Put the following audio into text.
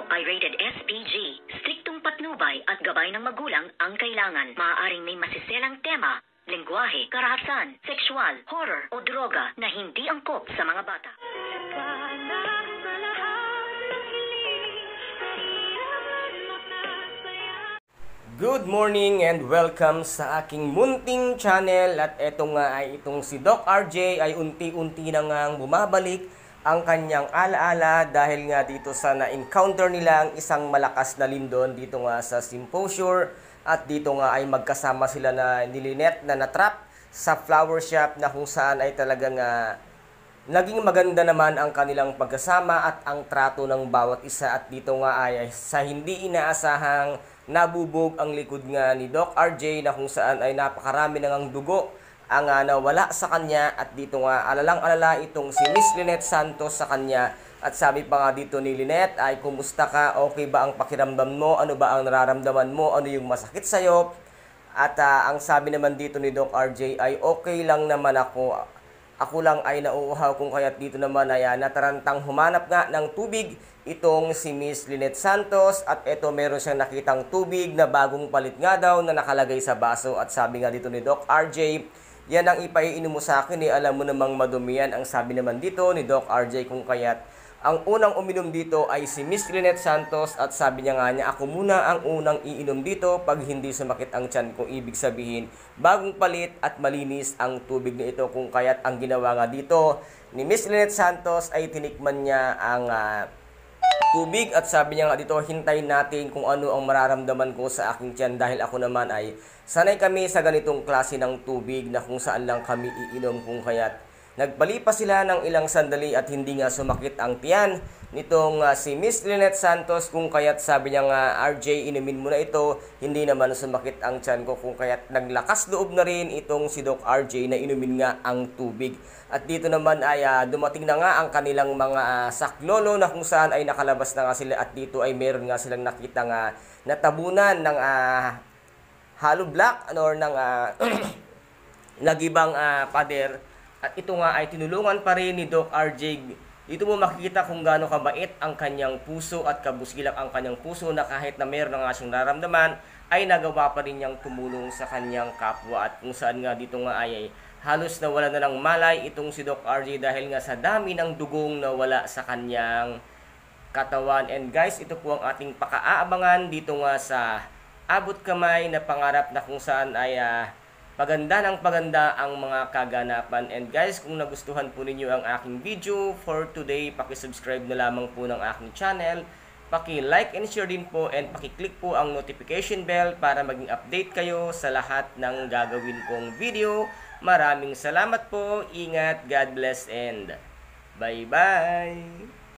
ay rated SPG. Striktong patnubay at gabay ng magulang ang kailangan. Maaaring may masiselang tema, lengguwahe, karahasan, sexual, horror o droga na hindi angkop sa mga bata. Good morning and welcome sa aking munting channel. At eto nga ay itong si Doc RJ ay unti-unti na ngang bumabalik ang kanyang alaala dahil nga dito sa na-encounter nilang isang malakas na lindol dito nga sa Symposium. At dito nga ay magkasama sila na ni Lynette na natrap sa flower shop na kung saan ay talagang naging maganda naman ang kanilang pagkasama at ang trato ng bawat isa. At dito nga ay sa hindi inaasahang nabubog ang likod nga ni Doc RJ na kung saan ay napakarami nang dugo ang nawala sa kanya. At dito nga alalang-alala itong si Miss Lynette Santos sa kanya. At sabi pa nga dito ni Lynette ay, kumusta ka? Okay ba ang pakiramdam mo? Ano ba ang nararamdaman mo? Ano yung masakit sa'yo? At ang sabi naman dito ni Doc RJ ay okay lang naman ako. Ako lang ay nauuhaw kung kaya't dito naman ay natarantang humanap nga ng tubig itong si Miss Lynette Santos. At eto meron siyang nakitang tubig na bagong palit nga daw na nakalagay sa baso. At sabi nga dito ni Doc RJ, yan ang ipaiinom mo sa akin alam mo namang madumi yan. Ang sabi naman dito ni Doc RJ kung kaya't ang unang uminom dito ay si Miss Lynette Santos. At sabi niya nga niya, ako muna ang unang iinom dito pag hindi sumakit ang tiyan ko. Ibig sabihin, bagong palit at malinis ang tubig na ito. Kung kaya't ang ginawa nga dito ni Miss Lynette Santos ay tinikman niya ang tubig. At sabi niya nga dito, hintayin natin kung ano ang mararamdaman ko sa aking tiyan. Dahil ako naman ay sanay kami sa ganitong klase ng tubig na kung saan lang kami iinom. Kung kaya't nagpalipas sila ng ilang sandali at hindi nga sumakit ang tiyan nitong si Miss Lynette Santos. Kung kaya't sabi niya nga, RJ, inumin mo na ito, hindi naman sumakit ang tiyan ko. Kung kaya't naglakas loob na rin itong si Doc RJ na inumin nga ang tubig. At dito naman ay dumating na nga ang kanilang mga saklolo na kung saan ay nakalabas na nga sila. At dito ay meron nga silang nakita nga natabunan ng hollow block or ng nagibang pader. At ito nga ay tinulungan pa rin ni Doc RJ. Dito mo makikita kung gaano kabait ang kanyang puso at kabuskilak ang kanyang puso na kahit na meron na nga siyang nararamdaman ay nagawa pa rin niyang tumulong sa kanyang kapwa. At kung saan nga dito nga ay halos nawala na ng malay itong si Doc RJ dahil nga sa dami ng dugong nawala sa kanyang katawan. And guys, ito po ang ating pakaaabangan dito nga sa abot kamay na pangarap na kung saan ay paganda ng paganda ang mga kaganapan. And guys, kung nagustuhan po ninyo ang aking video for today, paki-subscribe na lamang po ng aking channel, paki-like and share din po, and paki-click po ang notification bell para maging update kayo sa lahat ng gagawin kong video. Maraming salamat po, ingat, God bless, and bye-bye!